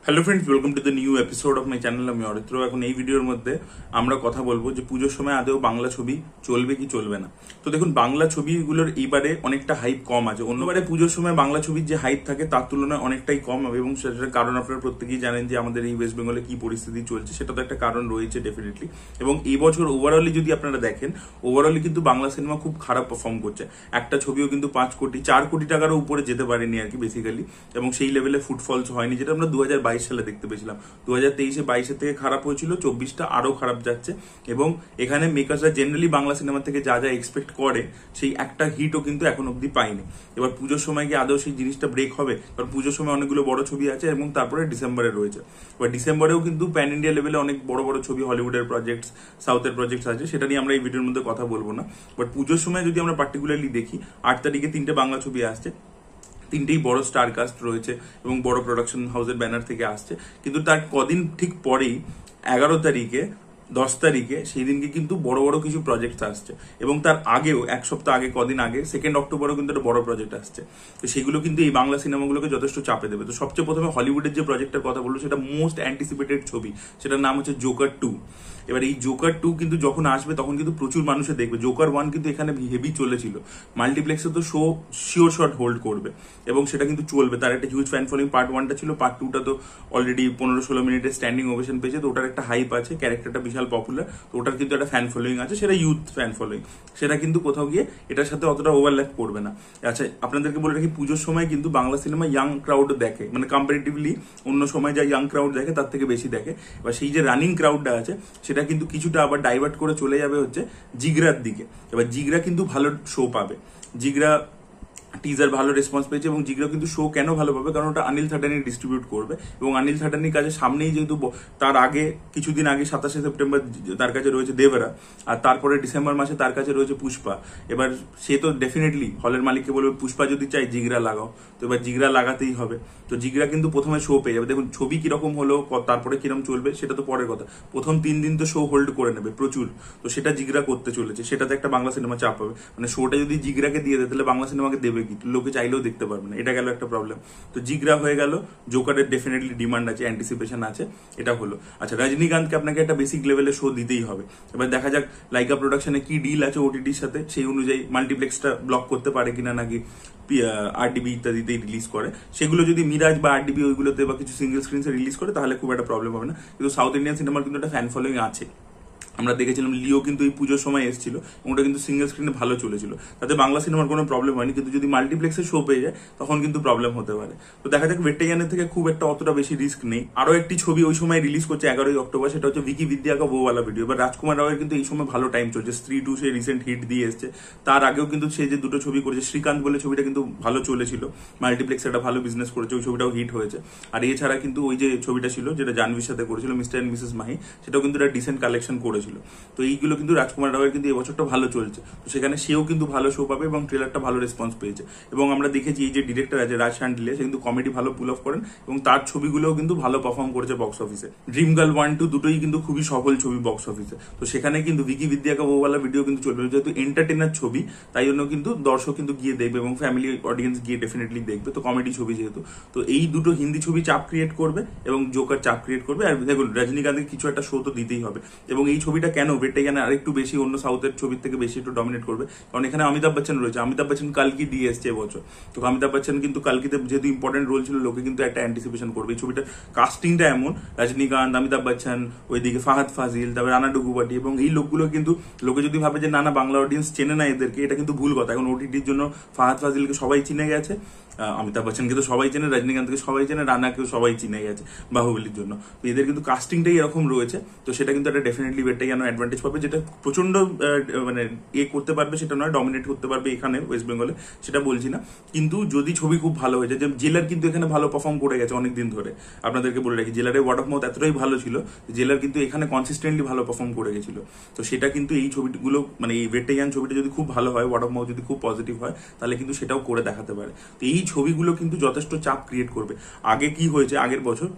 Hello friends, welcome to the new episode of my channel. আমি অরিত্র। এখন এই ভিডিওর মধ্যে আমরা কথা বলবো যে পুজোর সময় আদৌ বাংলা ছবি চলবে কি চলবে না। তো দেখুন, বাংলা ছবিগুলোর এইবারে অনেকটা হাইপ কম আছে। অন্যবারে পুজোর সময় বাংলা ছবির যে হাইপ থাকে তার তুলনায় অনেকটাই কম হবে, এবং সেটার কারণ আপনারা প্রত্যেকেই জানেন যে আমাদের এই ওয়েস্ট বেঙ্গলে কি পরিস্থিতি চলছে, সেটা তো একটা কারণ রয়েছে ডেফিনেটলি। এবং এই বছর ওভারঅলি যদি আপনারা দেখেন, ওভারঅলি কিন্তু বাংলা সিনেমা খুব খারাপ পারফর্ম করছে। একটা ছবিও কিন্তু 4 কোটি টাকারও উপরে যেতে পারেনি আর কি বেসিক্যালি, এবং সেই লেভেলে ফুটফলস হয়নি, যেটা আমরা 2022 সালে দেখতে পেয়েছিলাম। 2023-22 থেকে খারাপ হয়েছিল, 24টা আরো খারাপ যাচ্ছে। এবং এখানে মেকার্সরা জেনারেলি বাংলা সিনেমা থেকে যা যা এক্সপেক্ট করে সেই একটা হিটও কিন্তু এখন অব্দি পায়নি। এবার পুজোর সময় কি আদৌ সেই জিনিসটা ব্রেক হবে? কারণ পুজোর সময় অনেকগুলো বড় ছবি আছে, এবং তারপরে ডিসেম্বরে রয়েছে। এবার ডিসেম্বরেও কিন্তু প্যান ইন্ডিয়া লেভেলে অনেক বড় বড় ছবি, হলিউডের প্রজেক্ট, সাউথের প্রজেক্ট আছে, সেটা নিয়ে আমরা এই ভিডিওর মধ্যে কথা বলবো না। বাট পুজোর সময় যদি আমরা পার্টিকুলারলি দেখি, 8 তারিখে 3টে বাংলা ছবি আসছে, 3টেই বড় স্টার কাস্ট রয়েছে এবং বড় প্রোডাকশন হাউসের ব্যানার থেকে আসছে। কিন্তু তার কদিন ঠিক পরেই 11 তারিখে, 10 তারিখে, সেই দিনকে কিন্তু বড় বড় কিছু প্রজেক্ট আসছে। এবং তার আগেও এক সপ্তাহ আগে, কদিন আগে 2 অক্টোবরও কিন্তু একটা বড় প্রজেক্ট আসছে। তো সেগুলো কিন্তু এই বাংলা সিনেমাগুলোকে যথেষ্ট চাপে দেবে। তো সবচেয়ে প্রথমে হলিউডের যে প্রজেক্টের কথা বলবো, সেটা মোস্ট অ্যান্টিসিপেটেড ছবি, সেটার নাম হচ্ছে জোকার 2। এবার এই জোকার 2 কিন্তু যখন আসবে তখন কিন্তু প্রচুর মানুষে দেখবে। জোকার 1 কিন্তু এখানে হেভি চলেছিল, মাল্টিপ্লেক্সে তো শো শিওর শট হোল্ড করবে এবং সেটা কিন্তু চলবে। তার একটা হিউজ ফ্যান ফলোইং পার্ট 1টা ছিল, পার্ট 2টা তো অলরেডি 15-16 মিনিটের স্ট্যান্ডিং ওভেশন পেয়েছে। তো ওটার একটা হাইপ আছে, ক্যারেক্টারটা বিশাল পপুলার, তো ওটার কিন্তু একটা ফ্যান ফলোইং আছে, সেটা ইউথ ফ্যান ফলোইং। সেটা কিন্তু কোথাও গিয়ে এটার সাথে অতটা ওভারল্যাপ করবে না। আচ্ছা, আপনাদেরকে বলে রাখি, পুজোর সময় কিন্তু বাংলা সিনেমা ইয়াং ক্রাউড দেখে, মানে কম্পারেটিভলি অন্য সময় যা ইয়াং ক্রাউড দেখে তার থেকে বেশি দেখে। এবার সেই যে রানিং ক্রাউডটা আছে, সেটা কিন্তু কিছুটা আবার ডাইভার্ট করে চলে যাবে হচ্ছে জিগরার দিকে। এবার জিগরা কিন্তু ভালো শো পাবে। জিগরা টিজার ভালো রেসপন্স পেয়েছে, এবং জিগরা কিন্তু শো কেন ভালো পাবে, কারণ ওটা অনিল থাডানি ডিস্ট্রিবিউট করবে। এবং অনিল থাডানির কাছে সামনেই যেহেতু, তার আগে কিছুদিন আগে 27 সেপ্টেম্বর তার কাছে রয়েছে দেবরা, আর তারপরে ডিসেম্বর মাসে তার কাছে রয়েছে পুষ্পা। এবার সে তো ডেফিনেটলি হলের মালিককে বলবে, পুষ্পা যদি চাই জিগরা লাগাও। তো এবার জিগরা লাগাতেই হবে। তো জিগরা কিন্তু প্রথমে শো পেয়ে যাবে। দেখুন ছবি কিরকম হলো, তারপরে কিরকম চলবে সেটা তো পরের কথা, প্রথম 3 দিন তো শো হোল্ড করে নেবে প্রচুর। তো সেটা জিগরা করতে চলেছে, সেটাতে একটা বাংলা সিনেমা চাপ হবে। মানে শোটা যদি জিগরাকে দিয়ে দেয়, তাহলে বাংলা সিনেমাকে দেবে কি? লোকে চাইলেও দেখতে পারবে না, এটা গেল একটা প্রবলেম। তো জিগরা হয়ে গেল, জোকারের ডেফিনেটলি ডিমান্ড আছে, অ্যান্টিসিপেশন আছে, এটা হলো। আচ্ছা, রজনীকান্তকে আপনাকে একটা বেসিক লেভেলে শো দিতেই হবে। এবার দেখা যাক লাইকা প্রোডাকশনে কি ডিল আছে ওটিটির সাথে, সেই অনুযায়ী মাল্টিপ্লেক্সটা ব্লক করতে পারে কিনা, নাকি আরডিবি ইত্যাদিতে রিলিজ করে। সেগুলো যদি মিরাজ বা আরডিবি ওইগুলোতে বা কিছু সিঙ্গেল স্ক্রিনসে রিলিজ করে, তাহলে খুব একটা প্রবলেম হবে না। কিন্তু সাউথ ইন্ডিয়ান সিনেমার কিন্তু একটা ফ্যান ফলোইং আছে। আমরা দেখেছিলাম লিও কিন্তু এই পুজোর সময় এসেছিল, এবং ওটা কিন্তু সিঙ্গেল স্ক্রিনে ভালো চলেছিল, তাতে বাংলা সিনেমার কোনো প্রবলেম হয়নি। কিন্তু যদি মাল্টিপ্লেক্সের শো পেয়ে যায়, তখন কিন্তু প্রবলেম হতে পারে। তো দেখা যাক, ভেট্টাইয়ানের থেকে খুব একটা অতটা বেশি রিস্ক নেই। আরো একটি ছবি ওই সময় রিলিজ করছে 11 অক্টোবর, সেটা হচ্ছে ভিকি বিদ্যা কা বউওয়ালা ভিডিও। এবার রাজকুমার রাওয়ের কিন্তু এই সময় ভালো টাইম চলছে, স্ত্রী 2 সে রিসেন্ট হিট দিয়ে এসছে। তার আগেও কিন্তু সে যে দুটো ছবি করেছে, শ্রীকান্ত বলে ছবিটা কিন্তু ভালো চলেছিল, মাল্টিপ্লেক্সে একটা ভালো বিজনেস করেছে, ওই ছবিটাও হিট হয়েছে। আর এছাড়া কিন্তু ওই যে ছবিটা ছিল, যেটা জাহ্নবীর সাথে করেছিল, মিস্টার এন্ড মিসেস মাহি, সেটাও কিন্তু একটা ডিসেন্ট কালেকশন করেছিল। তো এইগুলো কিন্তু রাজকুমার রাওয়ের কিন্তু এবছরটা ভালো চলছে, তো সেখানে সেও কিন্তু ভালো শো পাবে, এবং ট্রেলারটা ভালো রেসপন্স পেয়েছে। এবং আমরা দেখেছি এই যে ডিরেক্টর আছে রাজ শান্ডিলে, সে কিন্তু কমেডি ভালো পুল অফ করেন, এবং তার ছবিগুলোও কিন্তু ভালো পারফর্ম করেছে বক্স অফিসে। ড্রিম গার্ল 1-2 দুটোই কিন্তু খুবই সফল ছবি বক্স অফিসে। তো সেখানে কিন্তু ভিকি বিদ্যা কা বউওয়ালা ভিডিও কিন্তু চলবে, যেহেতু এন্টারটেনার ছবি, তাই জন্য কিন্তু দর্শক কিন্তু গিয়ে দেখবে, এবং ফ্যামিলি অডিয়েন্স গিয়ে ডেফিনেটলি দেখবে। তো কমেডি ছবি যেহেতু, তো এই দুটো হিন্দি ছবি চাপ ক্রিয়েট করবে, এবং জোকার চাপ ক্রিয়েট করবে। আর দেখুন, রজনীকান্তের কিছু একটা শো তো দিতেই হবে। এবং এই ছবিটা কেন ভেট্টাইয়ানে আরেকটু বেশি অন্য সাউথের ছবির থেকে বেশি একটু ডমিনেট করবে, কারণ এখানে অমিতাভ বচ্চন রয়েছে। অমিতাভ বচ্চন কালকি দিয়ে এসছে এবছর। তো অমিতাভ বচ্চন কিন্তু কালকিতে যেহেতু ইম্পর্টেন্ট রোল ছিল, লোকে কিন্তু একটা অ্যান্টিসিপেশন করবে। এই ছবিটার কাস্টিংটা এমন, রজনীকান্ত, অমিতাভ বচ্চন, ওইদিকে ফাহাদ ফাজিল, তারপরে রানা ডুগুবাটি, এবং এই লোকগুলো কিন্তু, লোকে যদি ভাবে যে না না বাংলা অডিয়েন্স চেনে না এদেরকে, এটা কিন্তু ভুল কথা। এখন ওটিটির জন্য ফাহাদ ফাজিলকে সবাই চিনে গেছে, অমিতাভ বচ্চনকে তো সবাই চেনে, রজনীকান্তকে সবাই চেনে, রানাকেও সবাই চিনে গেছে বাহুবলীর জন্য। তো এদের কিন্তু কাস্টিংটাই এরকম রয়েছে। তো সেটা কিন্তু একটা ডেফিনেটলি ভেট্টাইয়ানো অ্যাডভান্টেজ পাবে, যেটা প্রচন্ড মানে করতে পারবে সেটা নয়, ডমিনেট করতে পারবে এখানে ওয়েস্ট বেঙ্গলে, সেটা বলছি না। কিন্তু যদি ছবি খুব ভালো হয়েছে, যে জেলার কিন্তু এখানে ভালো পারফর্ম করে গেছে অনেকদিন ধরে, আপনাদেরকে বলে রাখি, জেলারের ওয়ার্ড অফ মাউথ এতটাই ভালো ছিল, জেলার কিন্তু এখানে কনসিস্টেন্টলি ভালো পারফর্ম করে গেছিল। তো সেটা কিন্তু এই ছবিগুলো, মানে এই ভেট্টাইয়ান ছবিটা যদি খুব ভালো হয়, ওয়ার্ড অফ মাউথ যদি খুব পজিটিভ হয়, তাহলে কিন্তু সেটাও করে দেখাতে পারে। তো এই ছবিগুলো কিন্তু যথেষ্ট চাপ ক্রিয়েট করবে। আগে কি হয়েছে আগের বছর,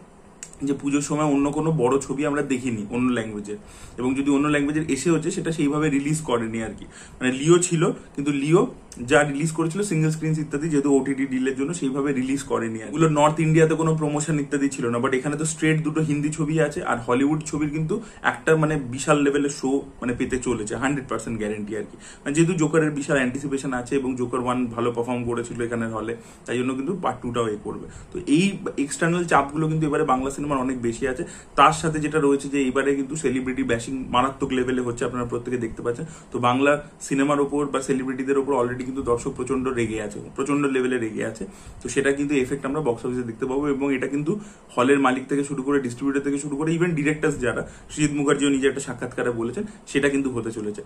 যে পুজোর সময় অন্য কোনো বড় ছবি আমরা দেখিনি অন্য ল্যাঙ্গুয়েজের, এবং যদি অন্য ল্যাঙ্গুয়েজের এসে হচ্ছে, সেটা সেইভাবে রিলিজ করেনি আর কি। মানে লিও ছিল, কিন্তু লিও যা রিলিজ করেছিল সিঙ্গেল স্ক্রিন ইত্যাদি, যেহেতু ওটিটি ডিলের জন্য সেইভাবে রিলিজ করেনি। এগুলো নর্থ ইন্ডিয়াতে কোনো প্রমোশন ইত্যাদি ছিল না, বাট এখানে তো স্ট্রেট দুটো হিন্দি ছবি আছে, আর হলিউড ছবির কিন্তু একটা মানে বিশাল লেভেলের শো মানে পেতে চলেছে, 100% গ্যারেন্টি আর কি। মানে যেহেতু জোকারের বিশাল অ্যান্টিসিপেশন আছে এবং জোকার 1 ভালো পারফর্ম করেছিল এখানে হলে, তাই জন্য কিন্তু পার্ট 2টাও করবে। তো এই এক্সটার্নাল চাপগুলো কিন্তু এবারে বাংলা সিনেমার অনেক বেশি আছে। তার সাথে যেটা রয়েছে যে এবারে কিন্তু সেলিব্রিটি ব্যাশিং মারাত্মক লেভেলে হচ্ছে, আপনারা প্রত্যেকে দেখতে পাচ্ছেন। তো বাংলা সিনেমার ওপর বা সেলিব্রিটিদের ওপর অলরেডি কিন্তু দর্শক প্রচন্ড রেগে আছে, প্রচন্ড লেভেলে রেগে আছে। তো সেটা কিন্তু এফেক্ট আমরা বক্স অফিসে দেখতে পাবো, এবং এটা কিন্তু হলের মালিক থেকে শুরু করে ডিস্ট্রিবিউটর থেকে শুরু করে ইভেন ডিরেক্টরস যারা, সৃজিত মুখার্জিও নিজে একটা সাক্ষাৎকারে বলেছেন, সেটা কিন্তু হতে চলেছে।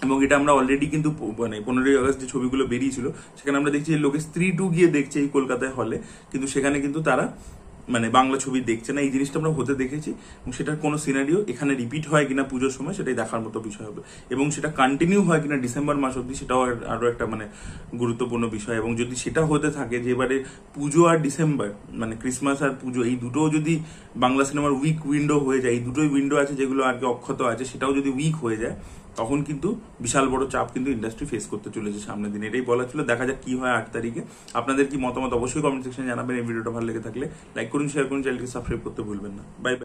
এবং এটা আমরা অলরেডি কিন্তু মানে 15ই আগস্ট যে ছবিগুলো বেরিয়েছিল সেখানে আমরা দেখছি লোকে স্ত্রী 2 গিয়ে দেখছে এই কলকাতায় হলে, কিন্তু সেখানে কিন্তু তারা মানে বাংলা ছবি দেখছে না। এই জিনিসটা আমরা হতে দেখেছি, এবং সেটার কোনো সিনারিও এখানে রিপিট হয় কিনা পুজোর সময় সেটাই দেখার মতো বিষয় হবে, এবং সেটা কন্টিনিউ হয় কিনা ডিসেম্বর মাস অব্দি সেটাও আরো একটা মানে গুরুত্বপূর্ণ বিষয়। এবং যদি সেটা হতে থাকে যে এবারে পুজো আর ডিসেম্বর মানে ক্রিসমাস আর পুজো এই দুটোও যদি বাংলা সিনেমার উইক উইন্ডো হয়ে যায়, এই দুটোই উইন্ডো আছে যেগুলো আর কি অক্ষত আছে, সেটাও যদি উইক হয়ে যায় তখন কিন্তু বিশাল বড় চাপ কিন্তু ইন্ডাস্ট্রি ফেস করতে চলেছে সামনের দিন। এটাই বলা ছিল, দেখা যাক কি হয় 8 তারিখে। আপনাদের কি মতামত অবশ্যই কমেন্ট সেকশনে জানাবেন। এই ভিডিওটা ভালো লেগে থাকলে লাইক করুন, শেয়ার করুন, চ্যানেলকে সাবস্ক্রাইব করতে ভুলবেন না। Bye bye.